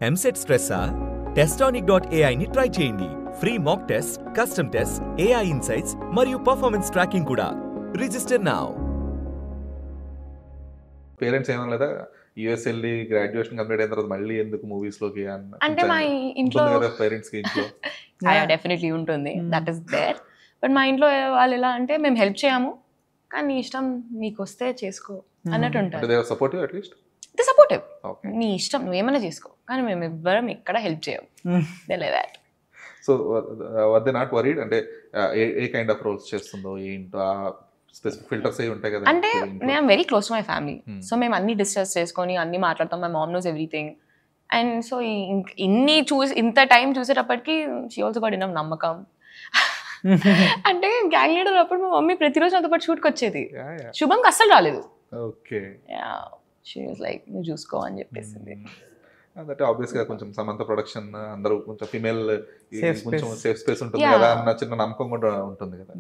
EAMCET స్ట్రెస్సా? Testonic.ai ని try చేయండి. Free mock test, custom test, AI insights మరియు పర్ఫార్మెన్స్ ట్రాకింగ్ కూడా. Register now. పేరెంట్స్ ఏమనలేదా యూఎస్ వెళ్ళి గ్రాడ్యుయేషన్ కంప్లీట్ అయిన తర్వాత మళ్ళీ ఎందుకు మూవీస్ లోకి అంటే మా ఇంట్లో పేరెంట్స్ కి ఇంట్లో డెఫినెట్లీ ఉంటుంది, దట్ ఈస్ దేర్. బట్ మా ఇంట్లో వాళ్ళు ఎలా అంటే మేము హెల్ప్ చేయము, కానీ నీ ఇష్టం నీకు వస్తే చేసుకో అన్నట్టు ఉంటారు. సపోర్టివ్ అట్లీస్ట్ సపోర్టివ్, నీ ఇష్టం నువ్వేమైనా చేసుకో, కానీ మేము ఎవ్వరం ఎక్కడ హెల్ప్ చేయము. That so were they not worried అంటే ఏ కైండ్ ఆఫ్ రోల్స్ చేస్తుందో ఏంటో స్పెసిఫిక్ ఫిల్టర్స్ అయి ఉంటాయి కదా. అంటే నేను very close to my family, so మేము అన్ని డిస్కస్ చేసుకొని అన్ని మాట్లాడతాం. My mom knows everything. And so ఇంత టైం చూసేటప్పటికి షీ ఆల్సో గాట్ ఇనఫ్ నమ్మకం. అంటే గ్యాంగ్ లీడర్ అప్పుడు మా మమ్మీ ప్రతిరోజు నాతో పాటు షూట్కి వచ్చేది. శుభంకి అస్సలు రాలేదు. ఓకే, షీ వాజ్ లైక్ నువ్వు చూసుకో అని చెప్పేసింది. అంటే ఆబ్వియస్ గా కొంచెం సమంత ప్రొడక్షన్ అందరూ కొంచెం ఫీమేల్ కొంచెం సేఫ్ స్పేస్ ఉంటుంది కదా అన్న చిన్న నమ్మకం కూడా ఉంటుంది కదా.